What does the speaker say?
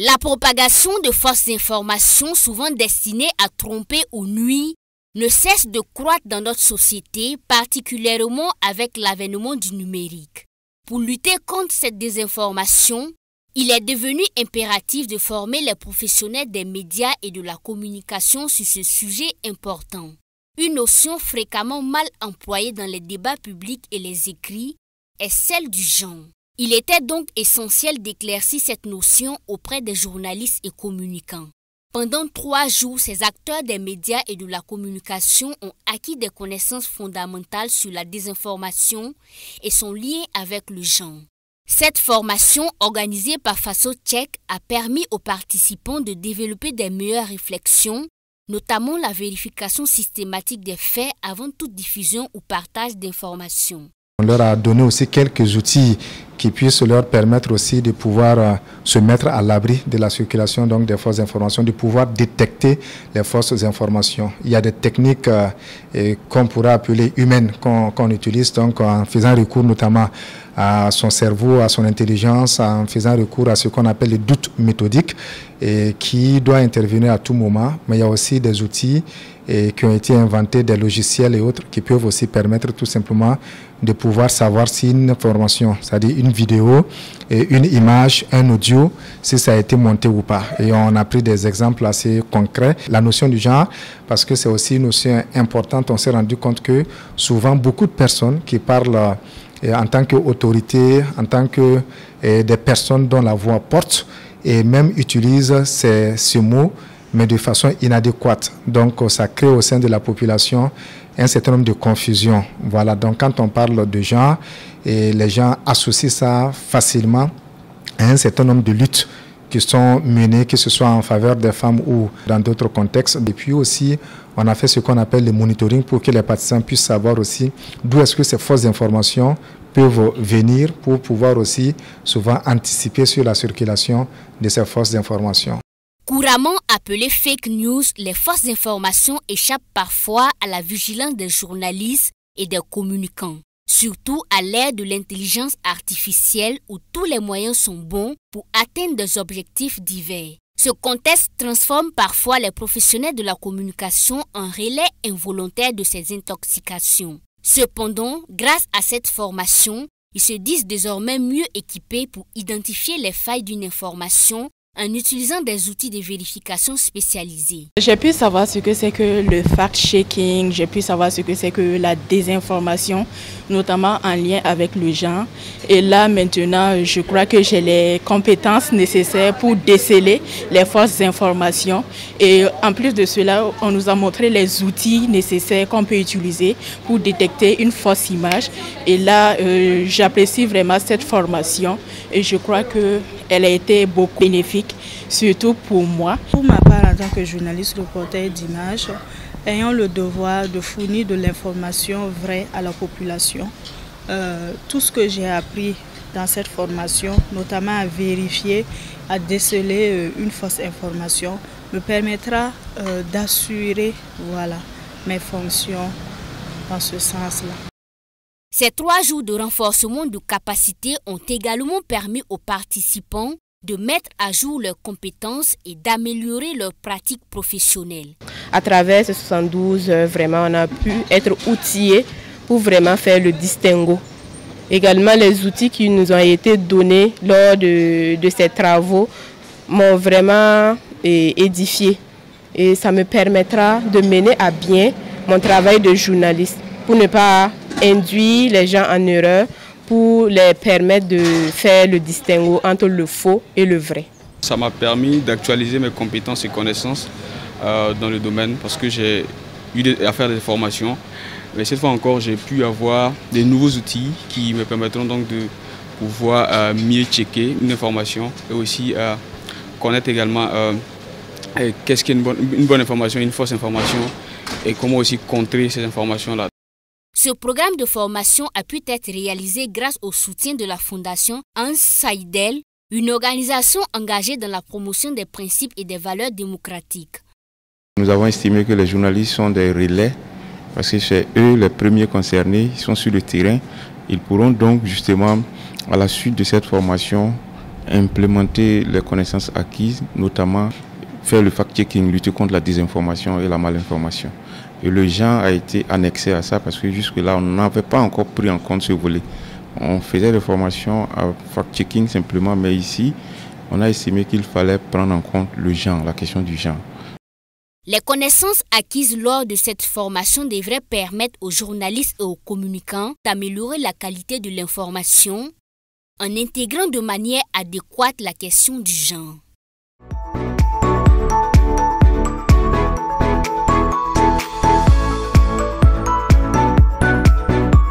La propagation de fausses informations, souvent destinées à tromper ou nuire, ne cesse de croître dans notre société, particulièrement avec l'avènement du numérique. Pour lutter contre cette désinformation, il est devenu impératif de former les professionnels des médias et de la communication sur ce sujet important. Une notion fréquemment mal employée dans les débats publics et les écrits est celle du genre. Il était donc essentiel d'éclaircir cette notion auprès des journalistes et communicants. Pendant 3 jours, ces acteurs des médias et de la communication ont acquis des connaissances fondamentales sur la désinformation et son lien avec le genre. Cette formation, organisée par Faso Tchèque, a permis aux participants de développer des meilleures réflexions, notamment la vérification systématique des faits avant toute diffusion ou partage d'informations. On leur a donné aussi quelques outils qui puissent leur permettre aussi de pouvoir se mettre à l'abri de la circulation donc des fausses informations, de pouvoir détecter les fausses informations. Il y a des techniques qu'on pourrait appeler humaines qu'on utilise donc en faisant recours notamment à son cerveau, à son intelligence, en faisant recours à ce qu'on appelle le doute méthodique et qui doit intervenir à tout moment. Mais il y a aussi des outils qui ont été inventés, des logiciels et autres qui peuvent aussi permettre tout simplement de pouvoir savoir si une information, c'est-à-dire une vidéo, une image, un audio, si ça a été monté ou pas. Et on a pris des exemples assez concrets. La notion du genre, parce que c'est aussi une notion importante, on s'est rendu compte que souvent beaucoup de personnes qui parlent en tant qu'autorité, en tant que des personnes dont la voix porte, et même utilisent ces mots, mais de façon inadéquate. Donc ça crée au sein de la population un certain nombre de confusions. Voilà, donc quand on parle de genre, les gens associent ça facilement à un certain nombre de luttes qui sont menées, que ce soit en faveur des femmes ou dans d'autres contextes. Et puis aussi, on a fait ce qu'on appelle le monitoring pour que les participants puissent savoir aussi d'où est-ce que ces fausses informations peuvent venir pour pouvoir aussi souvent anticiper sur la circulation de ces fausses informations. Couramment appelées fake news, les fausses informations échappent parfois à la vigilance des journalistes et des communicants, surtout à l'ère de l'intelligence artificielle où tous les moyens sont bons pour atteindre des objectifs divers. Ce contexte transforme parfois les professionnels de la communication en relais involontaires de ces intoxications. Cependant, grâce à cette formation, ils se disent désormais mieux équipés pour identifier les failles d'une information en utilisant des outils de vérification spécialisés. J'ai pu savoir ce que c'est que le fact-checking, j'ai pu savoir ce que c'est que la désinformation, notamment en lien avec le genre. Et là, maintenant, je crois que j'ai les compétences nécessaires pour déceler les fausses informations. Et en plus de cela, on nous a montré les outils nécessaires qu'on peut utiliser pour détecter une fausse image. Et là, j'apprécie vraiment cette formation et je crois qu'elle a été beaucoup bénéfique, surtout pour moi. Pour ma part, en tant que journaliste reporter d'images, ayant le devoir de fournir de l'information vraie à la population, tout ce que j'ai appris dans cette formation, notamment à vérifier, à déceler une fausse information, me permettra d'assurer mes fonctions dans ce sens-là. Ces 3 jours de renforcement de capacités ont également permis aux participants de mettre à jour leurs compétences et d'améliorer leurs pratiques professionnelles. À travers ces 72 heures, vraiment, on a pu être outillés pour vraiment faire le distinguo. Également, les outils qui nous ont été donnés lors de ces travaux m'ont vraiment édifié. Et ça me permettra de mener à bien mon travail de journaliste pour ne pas induire les gens en erreur, pour les permettre de faire le distinguo entre le faux et le vrai. Ça m'a permis d'actualiser mes compétences et connaissances dans le domaine parce que j'ai eu à faire des formations. Mais cette fois encore, j'ai pu avoir des nouveaux outils qui me permettront donc de pouvoir mieux checker une information et aussi connaître également qu'est-ce qu'est une bonne information, une fausse information et comment aussi contrer ces informations-là. Ce programme de formation a pu être réalisé grâce au soutien de la Fondation Hans Seidel, une organisation engagée dans la promotion des principes et des valeurs démocratiques. Nous avons estimé que les journalistes sont des relais parce que c'est eux les premiers concernés, ils sont sur le terrain. Ils pourront donc justement, à la suite de cette formation, implémenter les connaissances acquises, notamment faire le fact-checking, lutter contre la désinformation et la malinformation. Et le genre a été annexé à ça parce que jusque-là, on n'avait pas encore pris en compte ce volet. On faisait des formations à fact-checking simplement, mais ici, on a estimé qu'il fallait prendre en compte le genre, la question du genre. Les connaissances acquises lors de cette formation devraient permettre aux journalistes et aux communicants d'améliorer la qualité de l'information en intégrant de manière adéquate la question du genre.